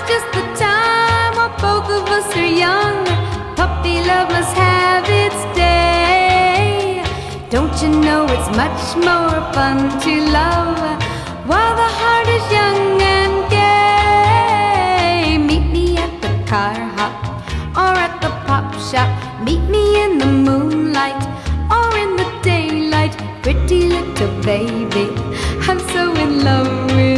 just the time while both of us are young. Puppy love must have its day. Don't you know it's much more fun to love while the heart is young and gay? Meet me at the car hop or at the pop shop. Meet me in the moonlight or in the daylight. Pretty little baby, I'm so in love with